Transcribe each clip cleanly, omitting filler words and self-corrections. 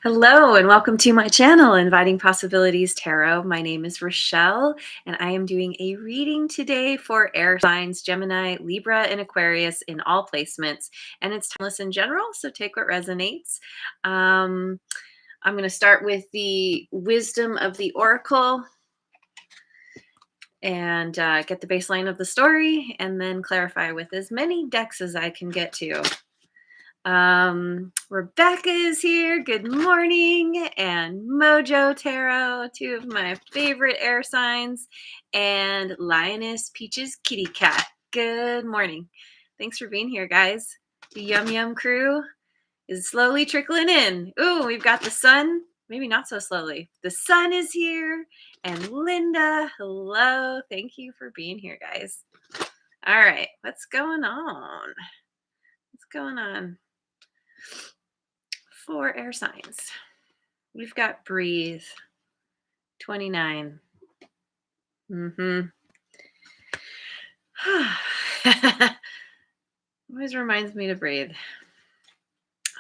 Hello and welcome to my channel, Inviting Possibilities Tarot. My name is Rochelle and I am doing a reading today for air signs, Gemini, Libra, and Aquarius in all placements. And it's timeless in general, so take what resonates. I'm going to start with the wisdom of the oracle and get the baseline of the story and then clarify with as many decks as I can get to. Rebecca is here. Good morning. And Mojo Tarot, two of my favorite air signs. And Lioness Peaches Kitty Cat. Good morning. Thanks for being here, guys. The Yum Yum crew is slowly trickling in. Ooh, we've got the sun. Maybe not so slowly. The sun is here. And Linda, hello. Thank you for being here, guys. All right, what's going on? What's going on? For air signs, we've got breathe, 29. Always reminds me to breathe.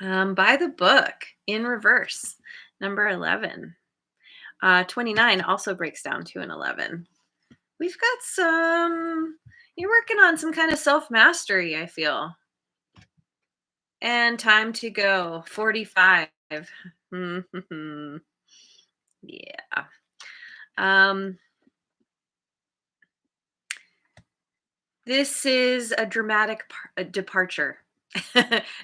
By the book in reverse, number 11. 29 also breaks down to an 11. We've got you're working on some kind of self-mastery, I feel. And time to go, 45. Yeah. This is a dramatic departure.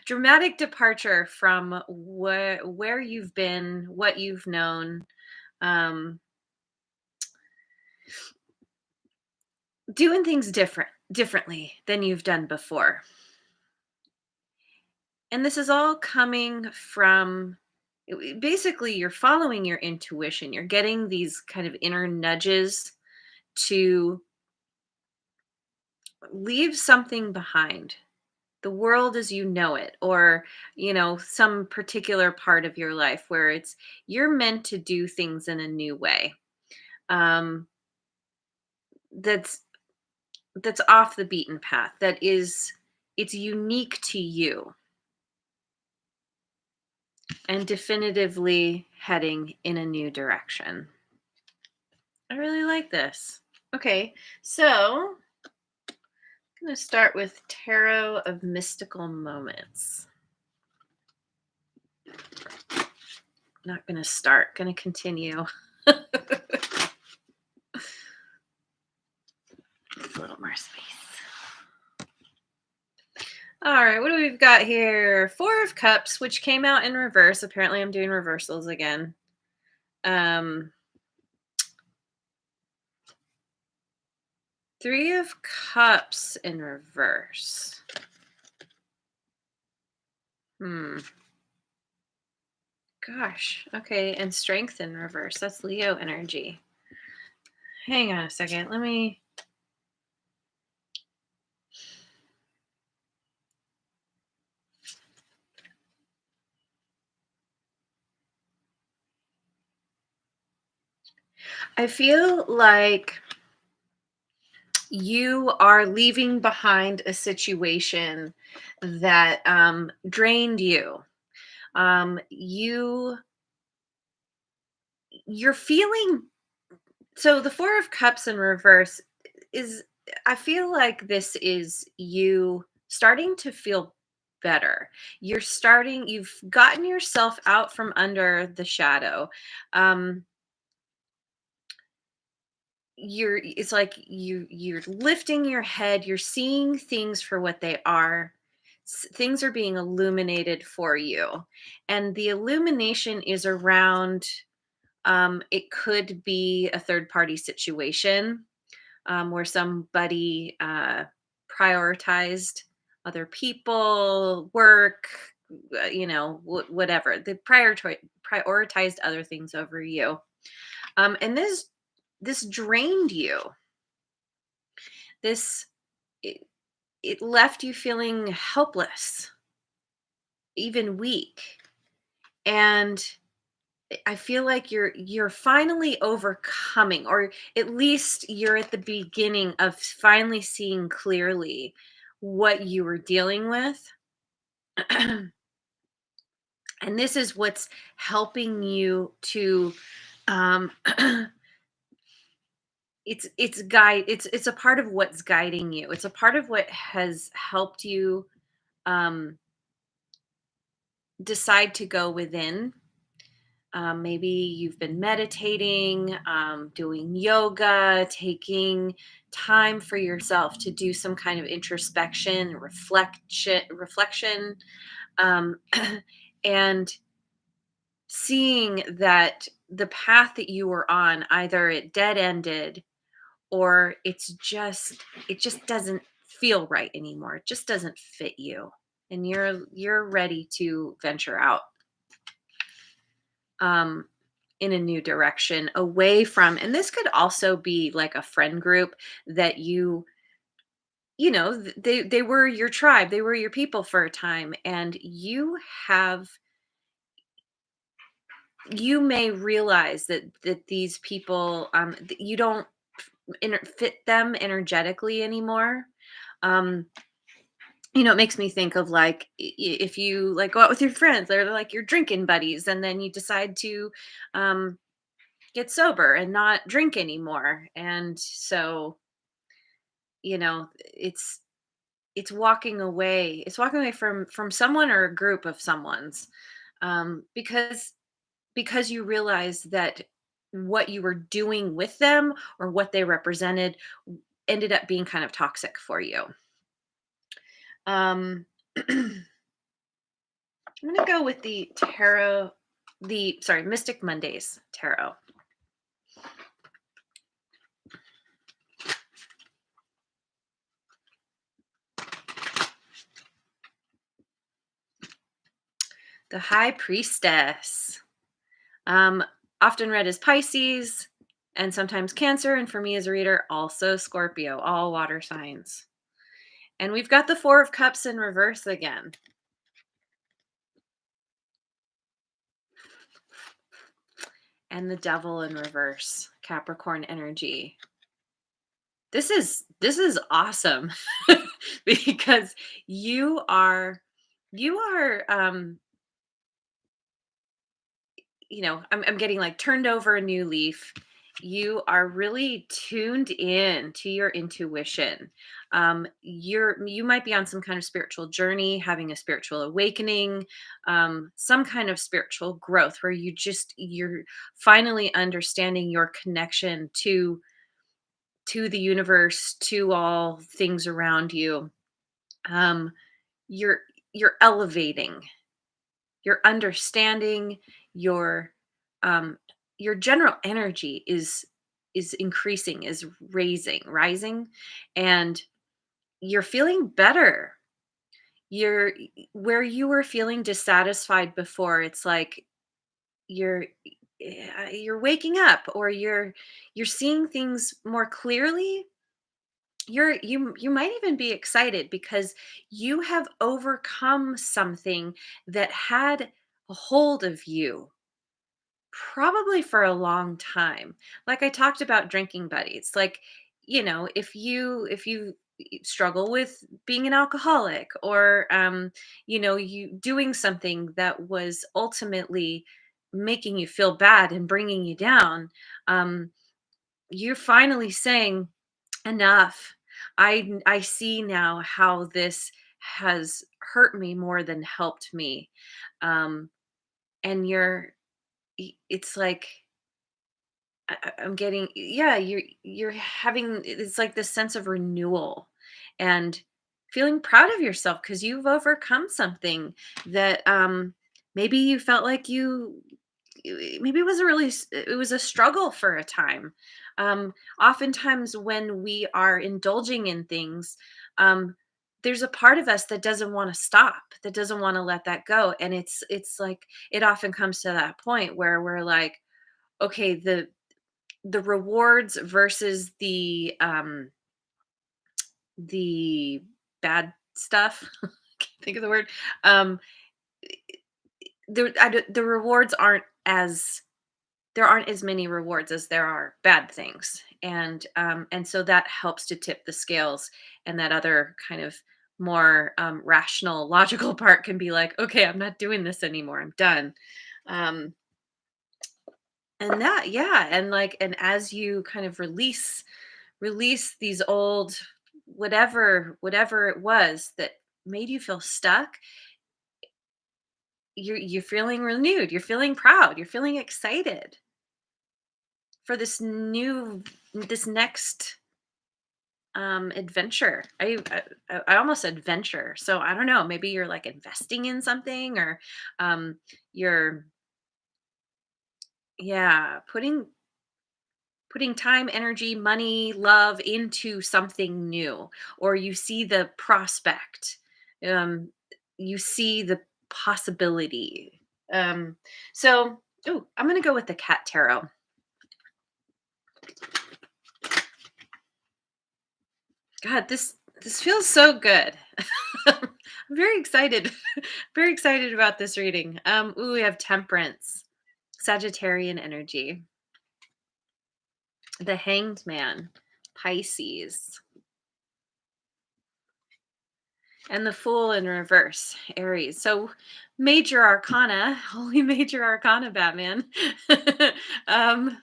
Dramatic departure from where you've been, what you've known. Doing things differently than you've done before. And this is all coming from basically you're following your intuition. You're getting these kind of inner nudges to leave something behind, the world as you know it, or some particular part of your life where you're meant to do things in a new way, that's off the beaten path, it's unique to you and definitively heading in a new direction. I really like this. Okay, so I'm going to start with Tarot of Mystical Moments. Not going to start, going to continue. A little more space. All right, what do we've got here? Four of Cups, which came out in reverse. Apparently I'm doing reversals again. Three of Cups in reverse. Gosh. Okay, and Strength in reverse. That's Leo energy. Hang on a second. I feel like you are leaving behind a situation that drained you. You're feeling, so the Four of Cups in reverse is, I feel like this is you starting to feel better. You've gotten yourself out from under the shadow. It's like you're lifting your head, you're seeing things for what they are. Things are being illuminated for you, and the illumination is around, it could be a third party situation, where somebody prioritized other people, work, whatever. They prioritized other things over you. And this drained you. It left you feeling helpless, even weak. And I feel like you're finally overcoming, or at least you're at the beginning of finally seeing clearly what you were dealing with. And this is what's helping you to um it's a part of what's guiding you. It's a part of what has helped you um decide to go within. Maybe you've been meditating, doing yoga, taking time for yourself to do some kind of introspection, reflection, um, and seeing that the path that you were on, either it dead ended or it just doesn't feel right anymore. It just doesn't fit you, and you're ready to venture out um, in a new direction away from. And this could also be like a friend group that they were your tribe, they were your people for a time, and have you may realize that these people you don't fit them energetically anymore. um it makes me think of like if you like go out with your friends, they're like your drinking buddies, and then you decide to um get sober and not drink anymore. And so, it's it's walking away from someone or a group of someone's, because you realize that what you were doing with them or what they represented ended up being kind of toxic for you. um I'm gonna go with the tarot, the sorry, Mystic Mondays tarot. The High Priestess. Um, Often read as Pisces and sometimes Cancer, and for me as a reader, also Scorpio, all water signs. And we've got the Four of Cups in reverse again. And the Devil in reverse, Capricorn energy. This is awesome because you are you are I'm getting like turned over a new leaf. You are really tuned in to your intuition. You might be on some kind of spiritual journey, having a spiritual awakening, some kind of spiritual growth where you're finally understanding your connection to the universe, to all things around you. Um, you're you're elevating, your understanding, your um your general energy is increasing, is rising, and you're feeling better. You're where you were feeling dissatisfied before, it's like you're you're waking up, or you're seeing things more clearly. You might even be excited because you have overcome something that had a hold of you probably for a long time. Like I talked about drinking buddies. Like, if you struggle with being an alcoholic, or you doing something that was ultimately making you feel bad and bringing you down, um you're finally saying enough. I see now how this has hurt me more than helped me. Um and it's like I'm getting, yeah, you're having, it's like this sense of renewal and feeling proud of yourself because you've overcome something that maybe you felt like maybe it was it was a struggle for a time. Oftentimes when we are indulging in things, um there's a part of us that doesn't want to stop, that doesn't want to let that go, and it's like it often comes to that point where we're like, okay, the rewards versus the bad stuff. Can't think of the word. Um, the rewards aren't as there aren't as many rewards as there are bad things, and so that helps to tip the scales, and that other kind of more rational, logical part can be like, okay, I'm not doing this anymore. I'm done. Um, and that, yeah, and like, and as you kind of release these old whatever it was that made you feel stuck, you're feeling renewed, you're feeling proud, you're feeling excited for this next adventure. I almost said venture, so I don't know, maybe you're like investing in something, or um you're, yeah, putting time, energy, money, love into something new, or you see the prospect, um you see the possibility. um so ooh, I'm gonna go with the cat tarot. God, this feels so good. I'm very excited. Very excited about this reading. Ooh, we have Temperance, Sagittarian energy, the Hanged Man, Pisces, and the Fool in reverse, Aries. So major arcana, holy major arcana, Batman. um,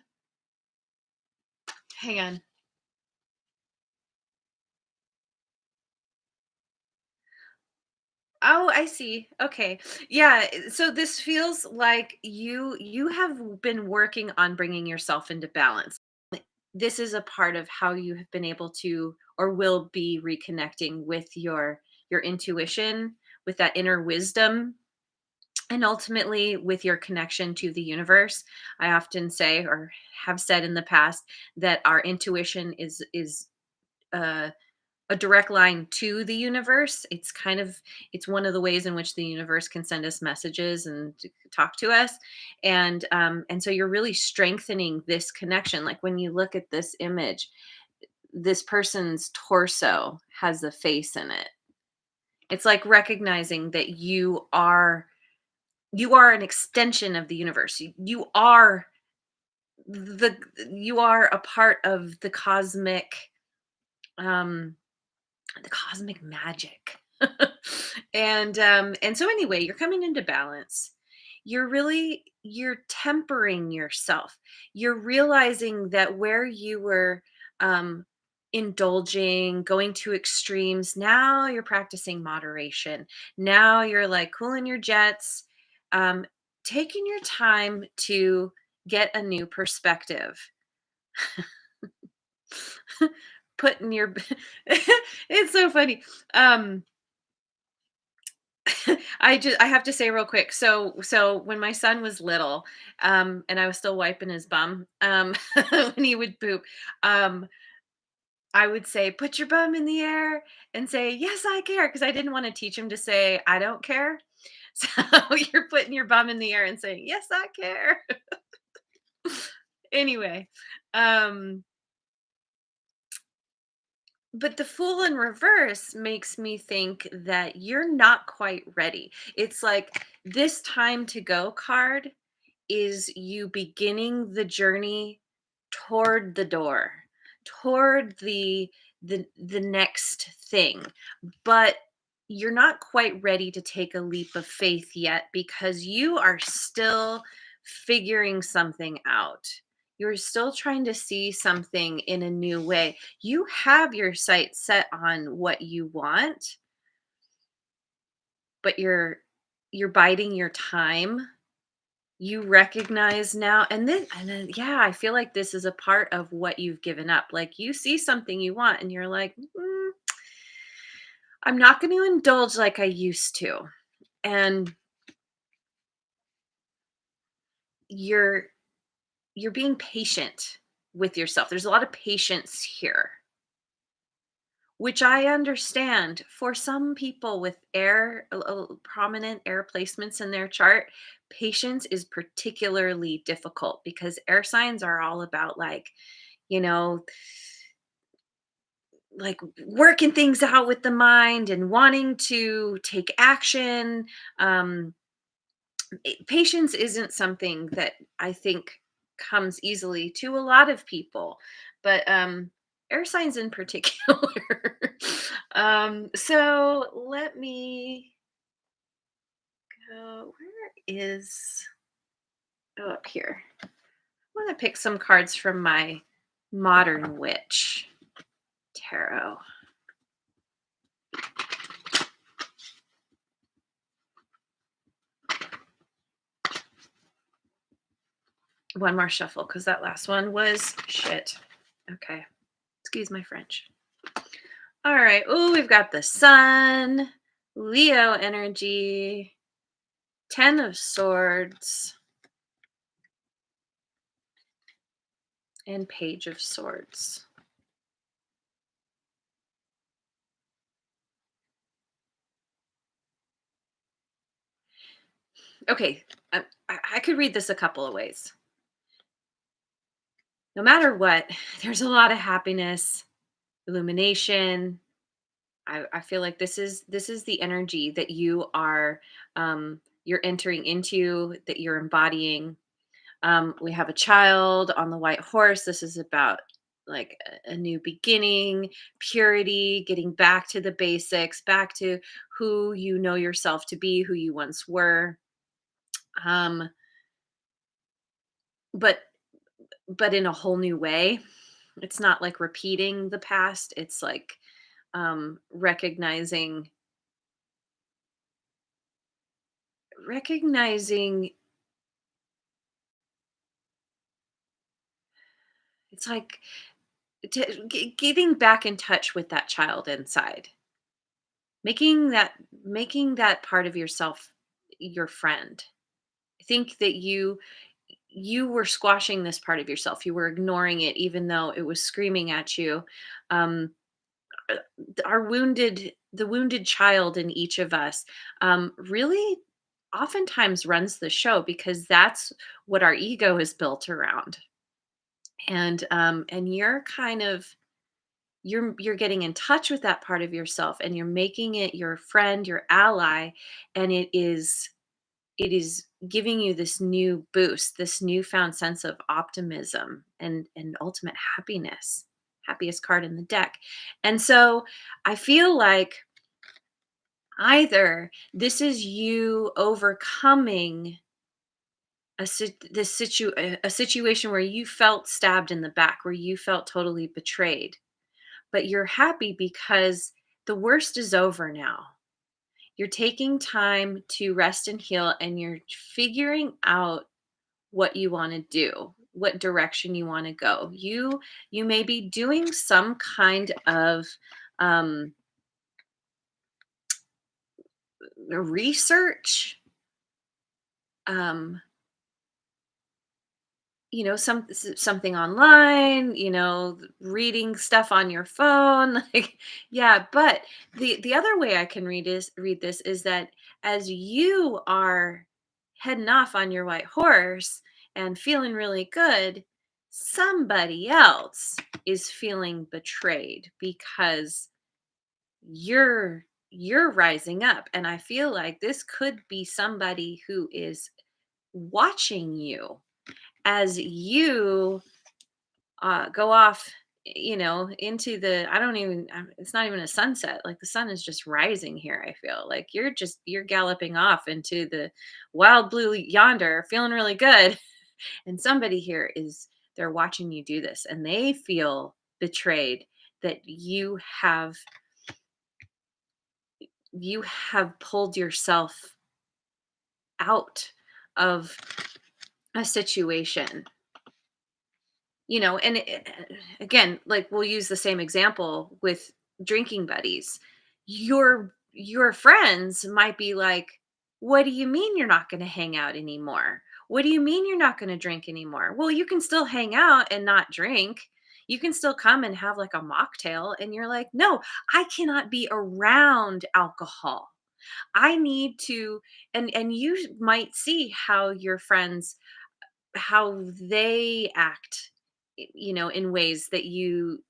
hang on. Oh, I see. Okay. Yeah, so this feels like you have been working on bringing yourself into balance. This is a part of how you have been able to, or will be, reconnecting with your intuition, with that inner wisdom, and ultimately with your connection to the universe. I often say, or have said in the past, that our intuition is uh a direct line to the universe. It's kind of, it's one of the ways in which the universe can send us messages and talk to us. And so you're really strengthening this connection. Like when you look at this image, this person's torso has a face in it. It's like recognizing that you are an extension of the universe. You are the you are a part of um the cosmic magic. And so anyway, you're coming into balance. You're tempering yourself. You're realizing that where you were um indulging, going to extremes, now you're practicing moderation. Now you're like cooling your jets, um taking your time to get a new perspective. Putting your it's so funny. um I have to say real quick. So when my son was little, and I was still wiping his bum, when he would poop, um, I would say, "Put your bum in the air," and say, "Yes, I care," because I didn't want to teach him to say, "I don't care." So you're putting your bum in the air and saying, "Yes, I care." Anyway, um, but the Fool in reverse makes me think that you're not quite ready. It's like this time to go card is you beginning the journey toward the door, toward the next thing. But you're not quite ready to take a leap of faith yet because you are still figuring something out. You're still trying to see something in a new way. You have your sights set on what you want, but you're biding your time. You recognize now, and then yeah, I feel like this is a part of what you've given up. Like you see something you want and you're like, I'm not going to indulge like I used to. And you're you're being patient with yourself. There's a lot of patience here, which I understand. For some people with prominent air placements in their chart, patience is particularly difficult because air signs are all about, like, you know, like working things out with the mind and wanting to take action. um Patience isn't something that I think comes easily to a lot of people. But air signs in particular. So let me go. Where is, oh, up here. I want to pick some cards from my Modern Witch tarot. One more shuffle because that last one was shit. Okay. Excuse my French. All right. Oh, we've got the Sun, Leo energy, Ten of Swords, and Page of Swords. Okay. I could read this a couple of ways. No matter what, there's a lot of happiness, illumination. I feel like this is the energy that you're entering into, that you're embodying. We have a child on the white horse. This is about like a new beginning, purity, getting back to the basics, back to who you know yourself to be, who you once were. Um, but but in a whole new way. It's not like repeating the past. It's like recognizing it's like getting back in touch with that child inside, making that making that part of yourself your friend. I think that you were squashing this part of yourself. You were ignoring it even though it was screaming at you. um the wounded child in each of us really oftentimes runs the show because that's what our ego is built around. And you're kind of you're getting in touch with that part of yourself, and you're making it your friend, your ally, and it is giving you this new boost, this newfound sense of optimism and ultimate happiness. Happiest card in the deck. And so I feel like either this is you overcoming a situation where you felt stabbed in the back, where you felt totally betrayed, but you're happy because the worst is over now. You're taking time to rest and heal, and you're figuring out what you want to do, what direction you want to go. You may be doing some kind of um, research, um, something online, reading stuff on your phone. Like, yeah. But the other way I can read this is that as you are heading off on your white horse and feeling really good, somebody else is feeling betrayed because you're rising up. And I feel like this could be somebody who is watching you as you go off, into the, I don't even, it's not even a sunset. Like the sun is just rising here. I feel like you're galloping off into the wild blue yonder, feeling really good. And somebody here they're watching you do this, and they feel betrayed that you have pulled yourself out of a situation. And again, like, we'll use the same example with drinking buddies. Your friends might be like, what do you mean you're not going to hang out anymore? What do you mean you're not going to drink anymore? Well, you can still hang out and not drink. You can still come and have like a mocktail, and you're like, no, I cannot be around alcohol. I need to. And you might see how your friends, how they act, in ways that you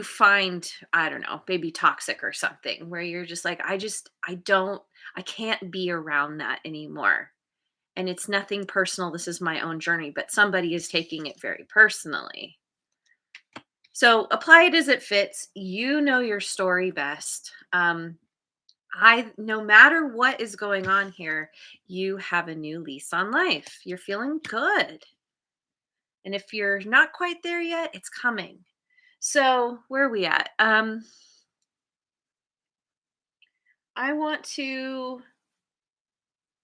find, I don't know, maybe toxic or something, where you're just like, I can't be around that anymore. And it's nothing personal. This is my own journey, but somebody is taking it very personally. So apply it as it fits. You know your story best. No matter what is going on here, you have a new lease on life. You're feeling good. And if you're not quite there yet, it's coming. So where are we at?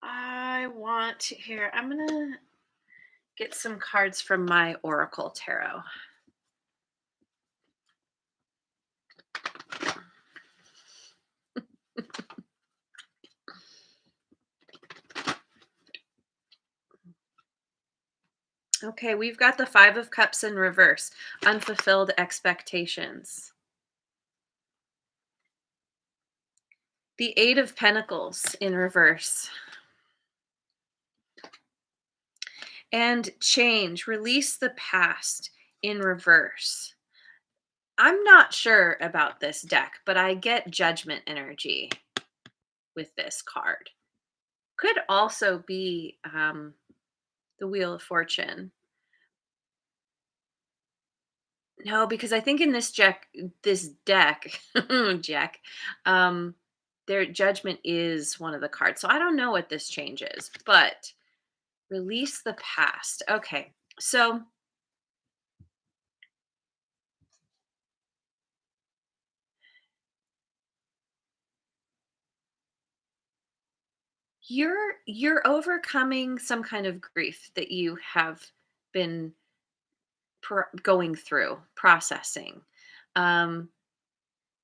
I want to here. I'm gonna get some cards from my Oracle Tarot. Okay, we've got the Five of Cups in reverse, unfulfilled expectations. The Eight of Pentacles in reverse. And change, release the past in reverse. I'm not sure about this deck, but I get judgment energy with this card. Could also be the Wheel of Fortune. No, because I think in this deck, Jack, their judgment is one of the cards. So I don't know what this change is, but release the past. Okay, so you're overcoming some kind of grief that you have been going through, processing. Um,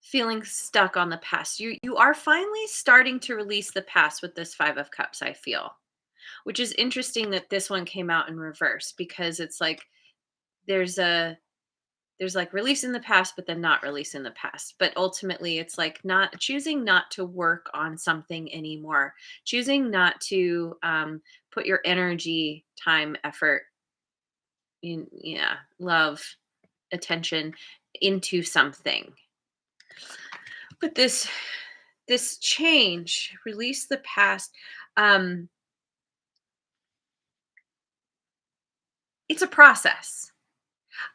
feeling stuck on the past. You are finally starting to release the past with this 5 of cups, I feel. Which is interesting that this one came out in reverse because it's like there's a there's like releasing the past but then not releasing the past. But ultimately it's like not choosing not to work on something anymore. Choosing not to put your energy, time, effort, love, attention into something. But this change, release the past, um it's a process.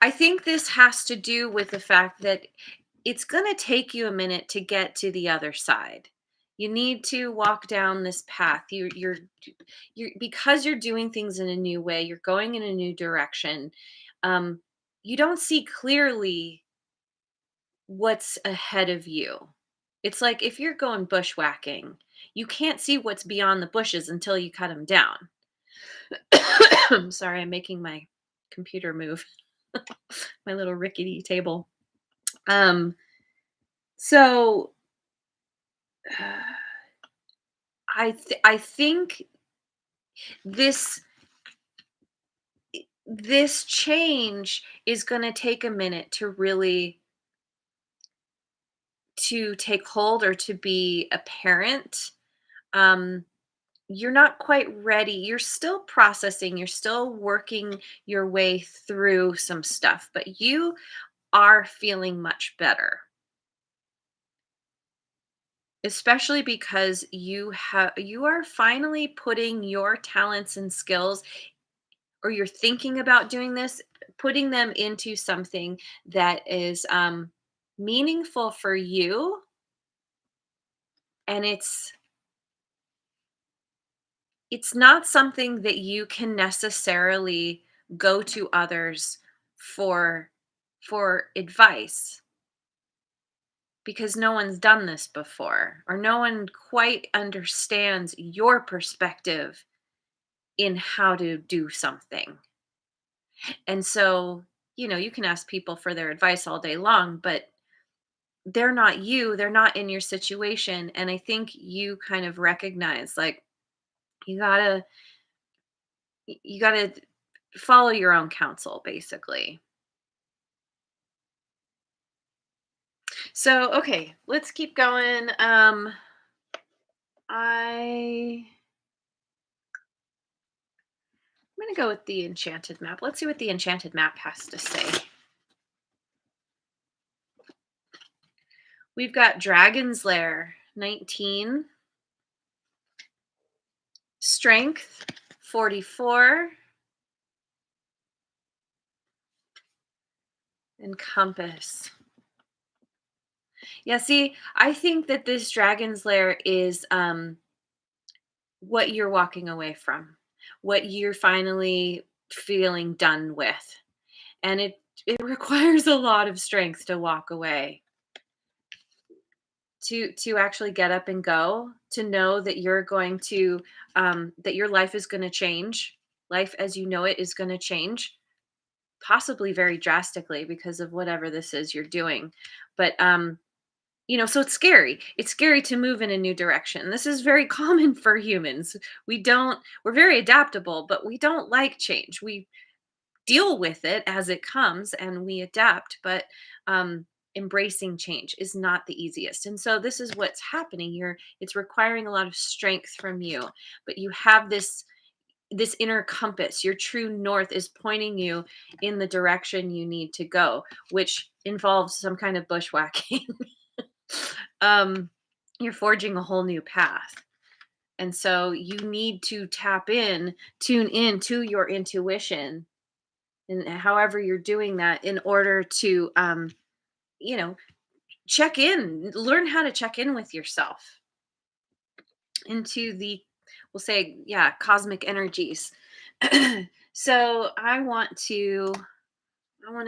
I think this has to do with the fact that it's going to take you a minute to get to the other side. You need to walk down this path. You're because you're doing things in a new way. You're going in a new direction. Um, you don't see clearly what's ahead of you. It's like if you're going bushwhacking, you can't see what's beyond the bushes until you cut them down. I'm sorry, I'm making my computer move. My little rickety table. Um, so I think this this change is going to take a minute to really to take hold or to be apparent. Um, you're not quite ready. You're still processing. You're still working your way through some stuff, but you are feeling much better. Especially because you are finally putting your talents and skills, or you're thinking about doing this, putting them into something that is meaningful for you, and it's not something that you can necessarily go to others for advice, because no one's done this before, or no one quite understands your perspective in how to do something. And so, you can ask people for their advice all day long, but they're not you, they're not in your situation. And I think you kind of recognize like you got to you got to follow your own counsel basically. So, okay, let's keep going. I'm going to go with the enchanted map. Let's see what the enchanted map has to say. We've got Dragon's Lair 19, Strength 44, and compass. Yeah, see, I think that this dragon's lair is what you're walking away from, what you're finally feeling done with. And it requires a lot of strength to walk away, to actually get up and go, to know that you're going to that your life is going to change. Life as you know it is going to change, possibly very drastically because of whatever this is you're doing. But so it's scary. It's scary to move in a new direction. This is very common for humans. We're very adaptable, but we don't like change. We deal with it as it comes and we adapt, but embracing change is not the easiest. And so this is what's happening. It's requiring a lot of strength from you, but you have this inner compass. Your true north is pointing you in the direction you need to go, which involves some kind of bushwhacking. um, you're forging a whole new path. And so you need to tune in to your intuition, and however you're doing that in order to you know check in, learn how to check in with yourself into the, we'll say, yeah, cosmic energies. So I want to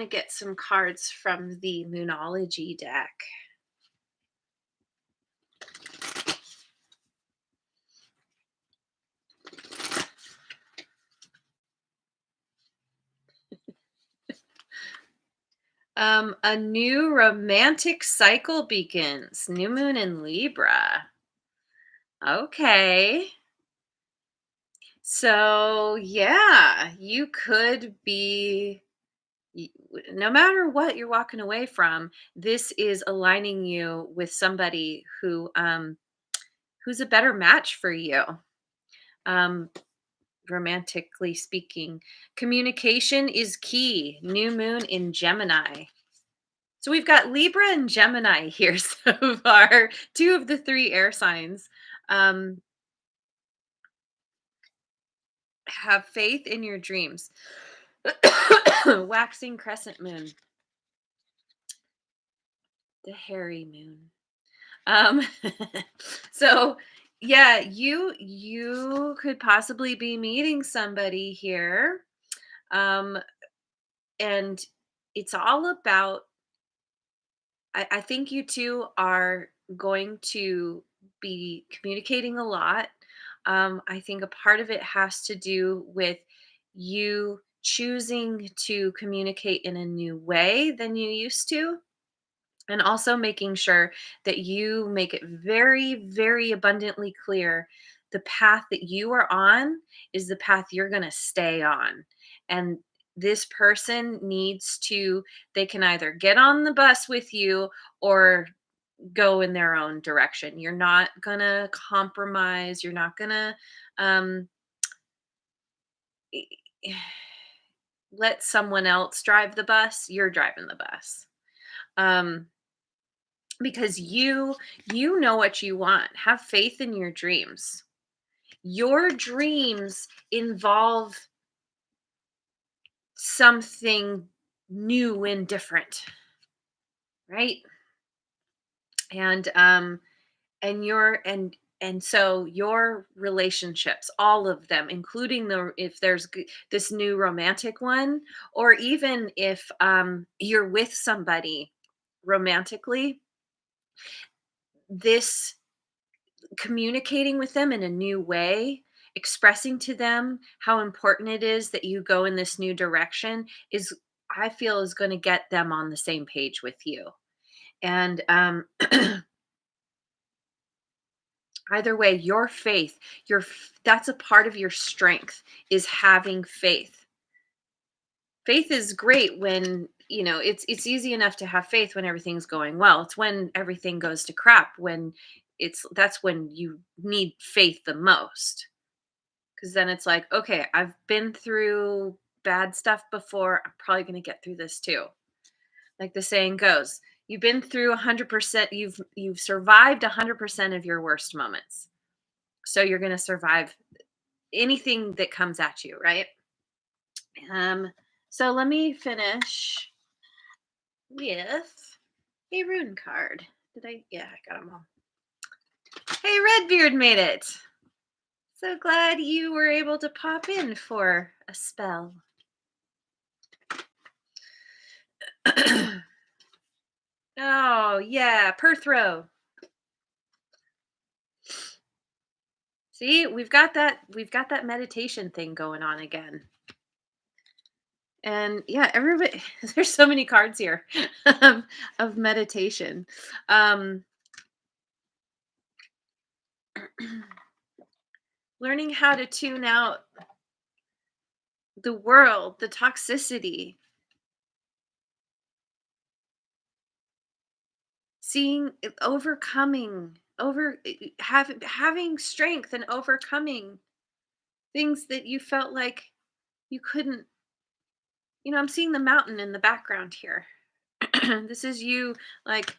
get some cards from the Moonology deck. A new romantic cycle begins. New moon in Libra. Okay. So, yeah, you could be, no matter what you're walking away from, this is aligning you with somebody who's a better match for you. Um, romantically speaking, communication is key. New moon in Gemini. So we've got Libra and Gemini here so far, two of the three air signs. Um, have faith in your dreams. Waxing crescent moon, the hairy moon. Um, so yeah, you could possibly be meeting somebody here. Um, and it's all about, I think you two are going to be communicating a lot. I think a part of it has to do with you choosing to communicate in a new way than you used to. And also making sure that you make it very, very abundantly clear the path that you are on is the path you're going to stay on. And this person needs to, they can either get on the bus with you or go in their own direction. You're not going to compromise. You're not going to um, let someone else drive the bus. You're driving the bus. Um, because you know what you want. Have faith in your dreams. Your dreams involve something new and different, right? And so your relationships, all of them, including if there's this new romantic one, or even if you're with somebody romantically, this communicating with them in a new way, expressing to them how important it is that you go in this new direction is, I feel, is going to get them on the same page with you. And either way, your faith, that's a part of your strength, is having faith. Faith is great when, it's easy enough to have faith when everything's going well. It's when everything goes to crap, that's when you need faith the most. Because then it's like, okay, I've been through bad stuff before. I'm probably going to get through this too. Like the saying goes, you've been through 100%. You've survived 100% of your worst moments. So you're going to survive anything that comes at you, right? Um, so let me finish with a rune card. Did I? Yeah, I got them all. Hey, Redbeard made it. So glad you were able to pop in for a spell. Oh, yeah, Perthrow. See, we've got that meditation thing going on again. And yeah, everybody there's so many cards here of meditation. Um learning how to tune out the world, the toxicity, seeing overcoming, having strength and overcoming things that you felt like you couldn't. I'm seeing the mountain in the background here. This is you, like,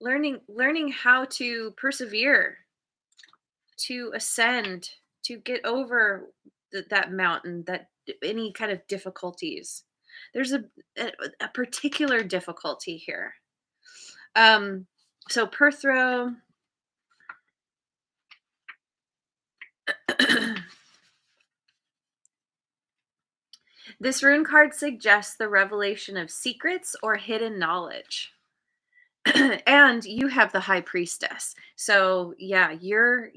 learning how to persevere, to ascend, to get over that mountain, that any kind of difficulties. There's a, a particular difficulty here. Um, so Perthrow, this rune card suggests the revelation of secrets or hidden knowledge. And you have the high priestess. So yeah, you're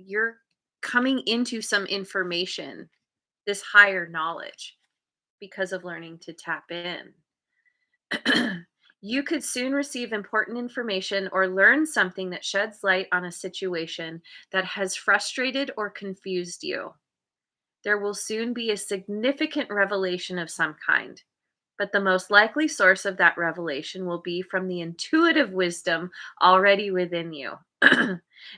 coming into some information, this higher knowledge, because of learning to tap in. You could soon receive important information or learn something that sheds light on a situation that has frustrated or confused you. There will soon be a significant revelation of some kind, but the most likely source of that revelation will be from the intuitive wisdom already within you.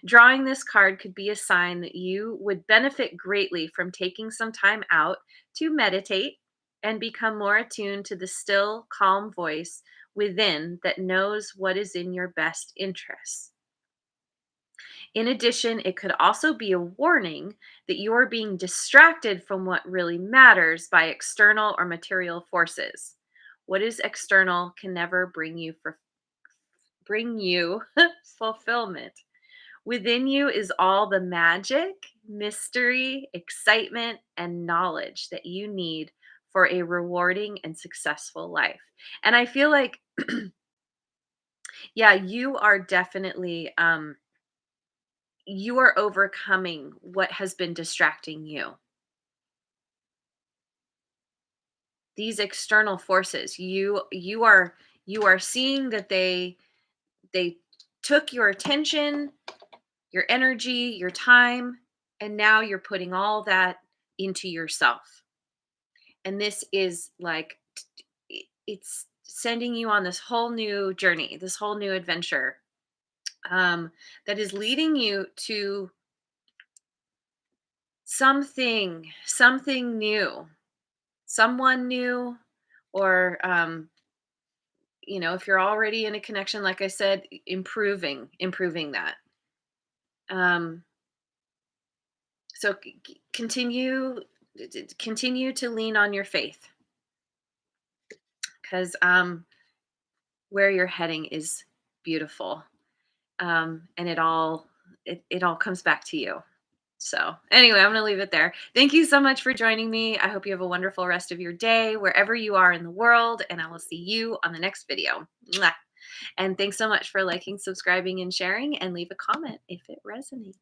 Drawing this card could be a sign that you would benefit greatly from taking some time out to meditate and become more attuned to the still, calm voice within that knows what is in your best interests. In addition, it could also be a warning that you are being distracted from what really matters by external or material forces. What is external can never bring you fulfillment. Within you is all the magic, mystery, excitement, and knowledge that you need for a rewarding and successful life. And I feel like, yeah, you are definitely you are overcoming what has been distracting you. These external forces, you are seeing that they took your attention, your energy, your time, and now you're putting all that into yourself. And this is like it's sending you on this whole new journey, this whole new adventure, that is leading you to something new, someone new, or if you're already in a connection, like I said, improving that. um so continue to lean on your faith, because where you're heading is beautiful. And it all comes back to you. So anyway, I'm going to leave it there. Thank you so much for joining me. I hope you have a wonderful rest of your day wherever you are in the world, and I will see you on the next video. Mwah. And thanks so much for liking, subscribing, and sharing, and leave a comment if it resonates.